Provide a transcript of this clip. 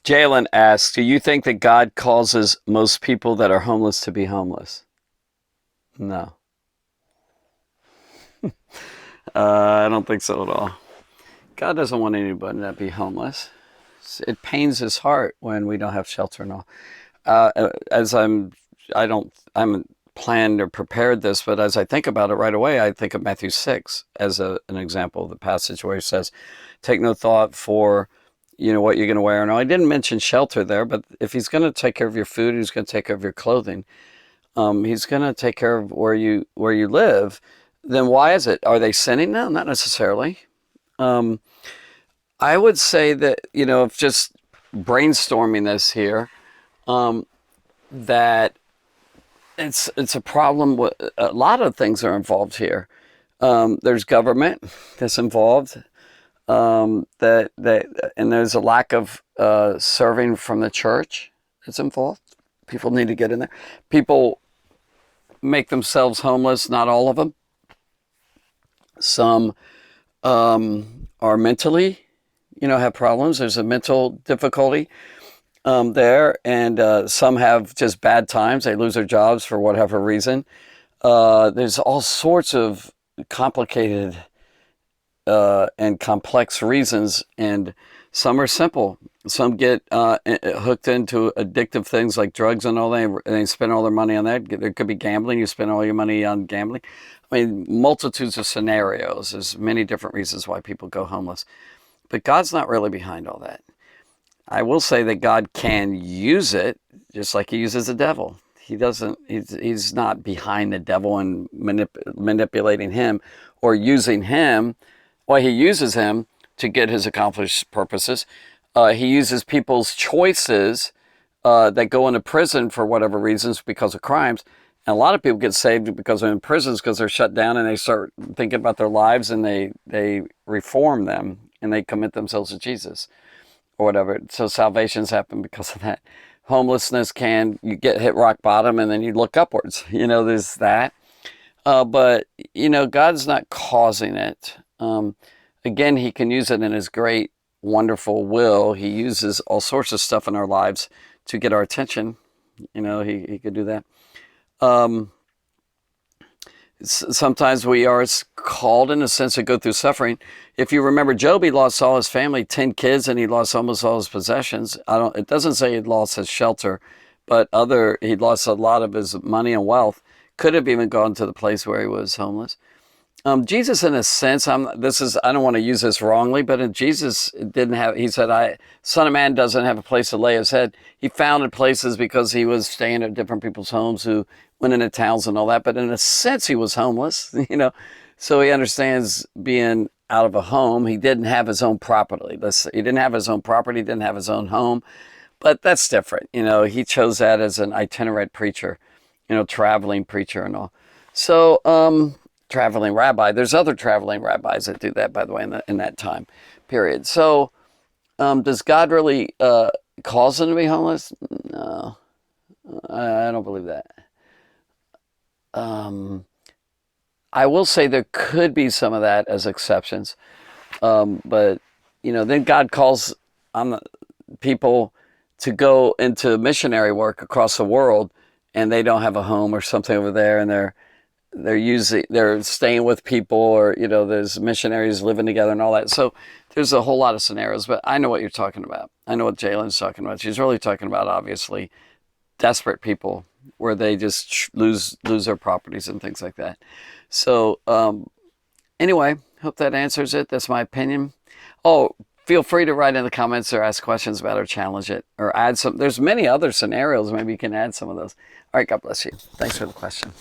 Jalynne asks, do you think that God causes most people that are homeless to be homeless? No. I don't think so at all. God doesn't want anybody to be homeless. It pains his heart when we don't have shelter and all. As I'm planned or prepared this, but as I think about it right away, I think of Matthew 6 as an example of the passage where he says, take no thought for, what you're going to wear. And I didn't mention shelter there, but if he's going to take care of your food, he's going to take care of your clothing. He's going to take care of where you live. Then why is it? Are they sinning? No, not necessarily. I would say that, if just brainstorming this here, that it's a problem with a lot of things are involved here. There's government that's involved, and there's a lack of serving from the church that's involved. People need to get in there. People make themselves homeless, not all of them. Some are mentally, have problems. There's a mental difficulty there, and some have just bad times. They lose their jobs for whatever reason. There's all sorts of complicated and complex reasons, and some are simple. Some get hooked into addictive things like drugs and all that, and they spend all their money on that. There could be gambling. You spend all your money on gambling. I mean, multitudes of scenarios. There's many different reasons why people go homeless. But God's not really behind all that. I will say that God can use it just like he uses the devil. He's not behind the devil and manipulating him or using him. Well, he uses him to get his accomplished purposes. He uses people's choices that go into prison for whatever reasons because of crimes. And a lot of people get saved because they're in prisons because they're shut down and they start thinking about their lives and they reform them and they commit themselves to Jesus or whatever. So salvations happen because of that. Homelessness you get hit rock bottom and then you look upwards. There's that. But, God's not causing it. Again, he can use it in his great, wonderful will. He uses all sorts of stuff in our lives to get our attention. He could do that. Sometimes we are called in a sense to go through suffering. If you remember Job, he lost all his family, 10 kids, and he lost almost all his possessions. It doesn't say he lost his shelter, but he lost a lot of his money and wealth. Could have even gone to the place where he was homeless. Jesus, in a sense, I don't want to use this wrongly, but Jesus he said, Son of Man doesn't have a place to lay his head. He founded places because he was staying at different people's homes who went into towns and all that. But in a sense, he was homeless, so he understands being out of a home. He didn't have his own property. He didn't have his own property, didn't have his own home, but that's different. He chose that as an itinerant preacher, traveling preacher and all. So, traveling rabbi. There's other traveling rabbis that do that, by the way, in that time period. So, does God really cause them to be homeless? No, I don't believe that. I will say there could be some of that as exceptions, but then God calls on people to go into missionary work across the world, and they don't have a home or something over there, and they're staying with people, or there's missionaries living together and all that. So there's a whole lot of scenarios, but I know what you're talking about. I know what Jalynne's talking about. She's really talking about, obviously, desperate people where they just lose their properties and things like that. So anyway, hope that answers it. That's my opinion. Oh, feel free to write in the comments or ask questions about it or challenge it or add some. There's many other scenarios. Maybe you can add some of those. All right, God bless you. Thanks for the question.